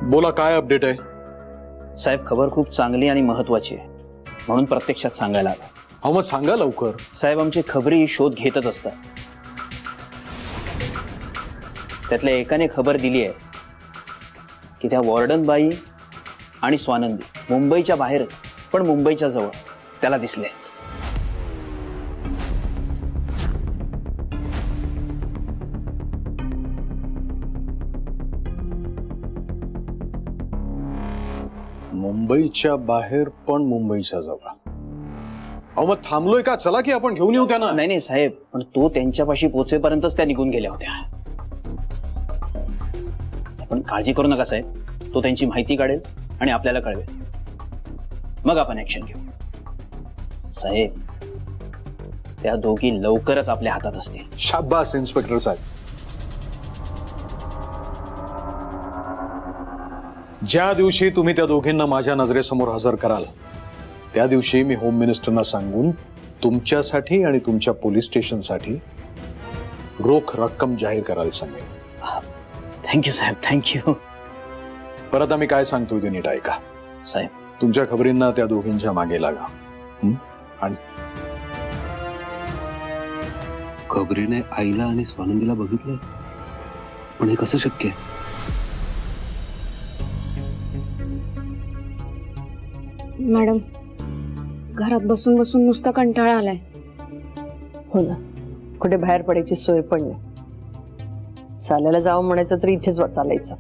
बोला, काय अपडेट आहे? साहेब, खबर खूप चांगली आणि महत्वाची आहे, म्हणून प्रत्यक्षात सांगायला आलो. हा, मग सांगा लवकर. साहेब, आमचे खबरी शोध घेतच असतात. त्यातल्या एकाने खबर दिली आहे की त्या वॉर्डन बाई आणि स्वानंदी मुंबईच्या बाहेरच, पण मुंबईच्या जवळ त्याला दिसले आहेत. मुंबईच्या बाहेर पण मुंबईच्या जवळ. अहो, मग थांबलोय का? चला की आपण घेऊन येऊ त्यांना. नाही नाही साहेब, पण तो त्यांच्यापाशी पोहोचेपर्यंतच त्या निघून गेल्या होत्या. पण काळजी करू नका साहेब, तो त्यांची माहिती काढेल आणि आपल्याला कळवेल, मग आपण ऍक्शन घेऊ. साहेब, त्या दोघी लवकरच आपल्या हातात असतील. शाबास इन्स्पेक्टर साहेब. ज्या दिवशी तुम्ही त्या दोघींना माझ्या नजरेसमोर हजर कराल, त्या दिवशी मी होम मिनिस्टरना सांगून तुमच्यासाठी आणि तुमच्या पोलीस स्टेशनसाठी रोख रक्कम जाहीर करायला सांगेन. थँक्यू साहेब, थँक्यू. परत आम्ही काय सांगतोय ते नीट ऐका. साहेब, तुमच्या खबरींना त्या दोघींच्या मागे लागा. आणि खबरीने आईला आणि स्वानंदीला बघितलं, पण हे कसं शक्य आहे? मॅडम, घरात बसून बसून नुसता कंटाळा आलाय. हो ना, कुठे बाहेर पडायची सोय पण नाही. चालायला जावं म्हणायचं तर इथेच चालायचं.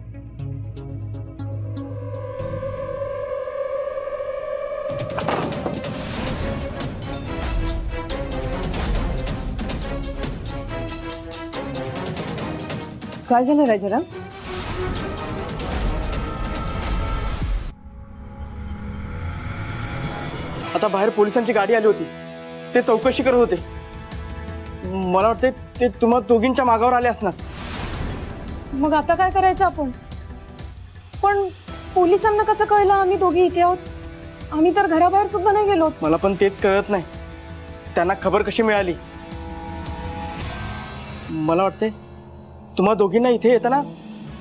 काय झालं राजाराम? आता बाहेर पोलिसांची गाडी आली होती, ते चौकशी करत होते. मला वाटते ते तुम्हा दोघींच्या मागावर आले असणार. मग आता काय करायचं आपण? पण पोलिसांना कसं कळलं आम्ही दोघी इथे आहोत? आम्ही तर घराबाहेर सुद्धा नाही गेलो. मला पण तेच कळत नाही, त्यांना खबर कशी मिळाली. मला वाटते तुम्हा दोघींना इथे येताना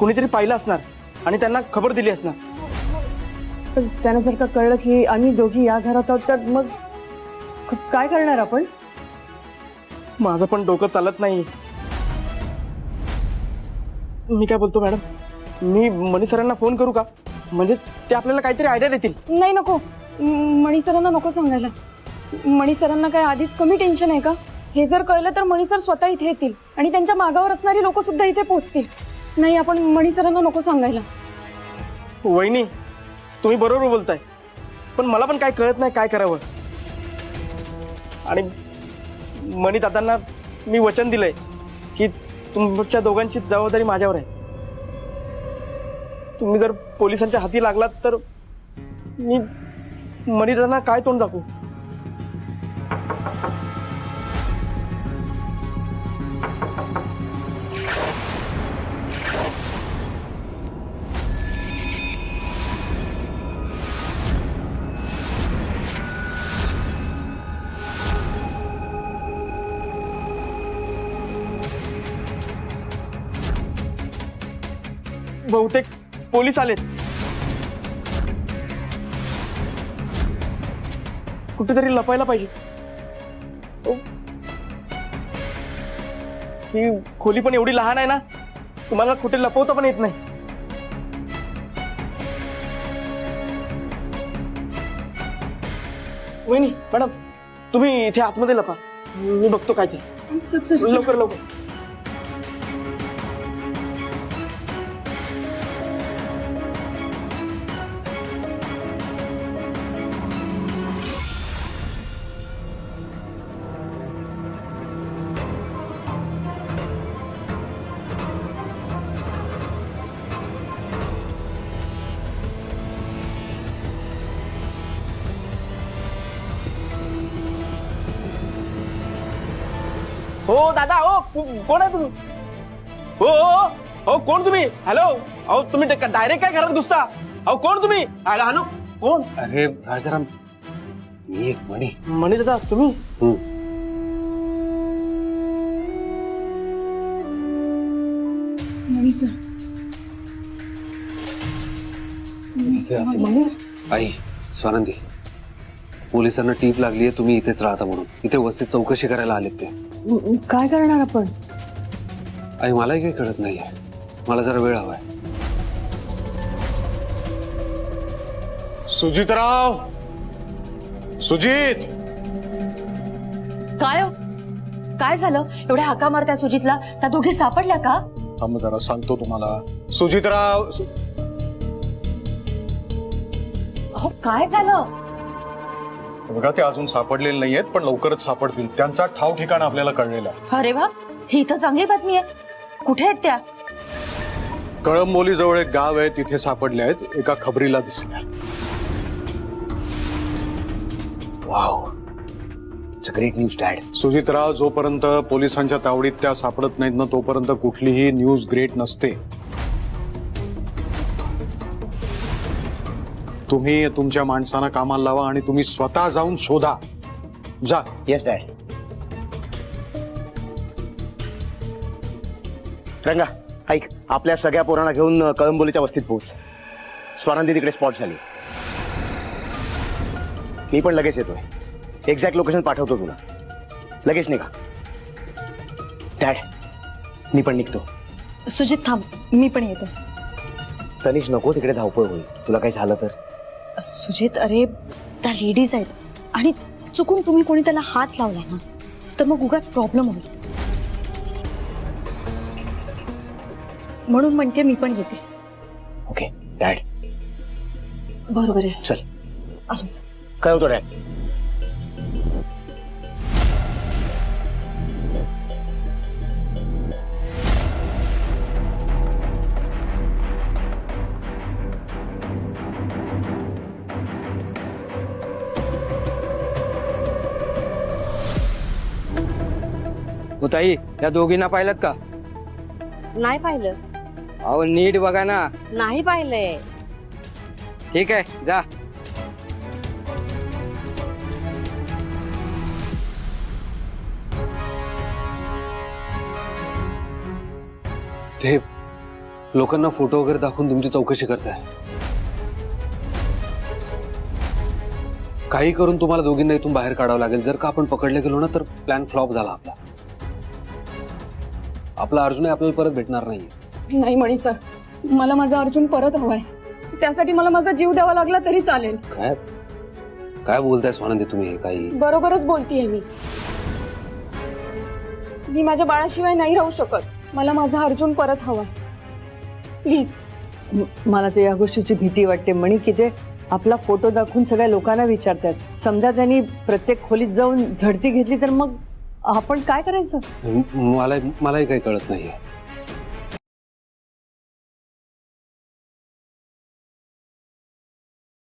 कुणीतरी पाहिलं असणार आणि त्यांना खबर दिली असणार. पण त्यांना जर का कळलं की आम्ही दोघी या घरात आहोत, तर मग काय करणार आपण? माझं पण डोकं चालत नाही. मी काय बोलतो मॅडम, मी मनी सरांना फोन करू का? म्हणजे ते आपल्याला काहीतरी आयडिया देतील. नाही, नको. मणी सरांना नको सांगायला. मणी सरांना काय आधीच कमी टेन्शन आहे का? हे जर कळलं तर मणी सर स्वतः इथे येतील आणि त्यांच्या मागावर असणारी लोक सुद्धा इथे पोहोचतील. नाही, आपण मणी सरांना नको सांगायला. वहिनी, तुम्ही बरोबर बोलताय, पण मला पण काय कळत नाही काय करावं. आणि मनी दादांना मी वचन दिलंय की तुमच्या दोघांची जबाबदारी माझ्यावर आहे. तुम्ही जर पोलिसांच्या हाती लागलात तर मी मनी दादांना काय तोंड दाखवू? बहुतेक पोलीस आलेत. कुठेतरी लपायला पाहिजे. ही खोली पण एवढी लहान आहे ना, तुम्हाला कुठे लपवता पण येत नाही. वहिनी, मॅडम, तुम्ही इथे आतमध्ये लपा, मी बघतो काय ते. लवकर लवकर. हो दादा, हो कोण आहे तुम्ही? हो हो हो, कोण तुम्ही? हॅलो, अहो तुम्ही डायरेक्ट काय घरात घुसता? अहो कोण तुम्ही? हॅलो, कोण? अरे राजाराम, मी एक मणी. मणी दादा तुम्ही? मणी सर, आई स्वानंदी पोलिसांना टीप लागलीये तुम्ही इथेच राहता म्हणून. इथे वस्तीत चौकशी करायला आलेत ते. काय करणार आपण? आई मलाही काही कळत नाहीये. मला जरा वेळ हवाय. सुजितराव, सुजित, काय हो? काय झालं? एवढ्या हाका मारत्या सुजितला? त्या दोघी सापडल्या का? थांब जरा सांगतो तुम्हाला. सुजितराव, अहो काय झालं? बघा ते अजून सापडलेले नाहीयेत, पण लवकरच सापडतील. त्यांचा ठाव ठिकाण आपल्याला कळलेला आहे. अरे वा, ही तर चांगली बातमी आहे. कुठे आहेत त्या? कळंबोली जवळ एक गाव आहे, तिथे सापडले आहेत. एका खबरीला दिसल्या. Wow, it's a great news dad. Sujitrao, जोपर्यंत पोलिसांच्या तावडीत त्या सापडत नाहीत ना, तोपर्यंत कुठलीही न्यूज ग्रेट नसते. तुम्ही तुमच्या माणसांना कामाला लावा आणि तुम्ही स्वतः जाऊन शोधा. जा. Yes dad. रंगा ऐक, आपल्या सगळ्या पोरांना घेऊन कळंबोलीच्या वस्तीत पोहोच. स्वानंदी तिकडे स्पॉट झाली. मी पण लगेच येतोय. एक्झॅक्ट लोकेशन पाठवतो तुला. लगेच निघा. डॅड, मी पण निघतो. सुजित थांब, मी पण येते. तनिष नको, तिकडे धावपळ होईल. तुला काही झालं तर? सुजित, अरे त्या लेडीज आहेत आणि चुकून तुम्ही कोणी त्याला हात लावला ना तर मग उगाच प्रॉब्लेम होईल. म्हणून म्हणते मी पण येते. Okay dad. बरोबर आहे. चल. आलोच. कळवतो डॅड. ताई, या दोघींना पाहिलं का? नाही पाहिलं. अहो नीट बघा ना. नाही पाहिलंय. ठीक आहे, जा. ते लोकांना फोटो वगैरे दाखवून तुमची चौकशी करताय. काही करून तुम्हाला दोघींना इथून बाहेर काढावं लागेल. जर का आपण पकडले गेलो ना तर प्लॅन फ्लॉप झाला आपला. आपला अर्जुन आपल्याला परत भेटणार नाहीये. नाही मणी सर, मला माझा अर्जुन परत हवाय. त्यासाठी मला माझा जीव द्यावा लागला तरी चालेल. काय काय बोलताय स्वानंदी तुम्ही? हे काही बरोबरच बोलतीये मी. मी माझ्या बाळाशिवाय नाही राहू शकत. मला माझा अर्जुन परत हवाय. प्लीज. मला तर या गोष्टीची भीती वाटते मणी, की ते आपला फोटो दाखवून सगळ्या लोकांना विचारतात. समजा त्यांनी प्रत्येक खोलीत जाऊन झडती घेतली तर मग आपण काय करायचं? मलाही काही कळत नाहीये.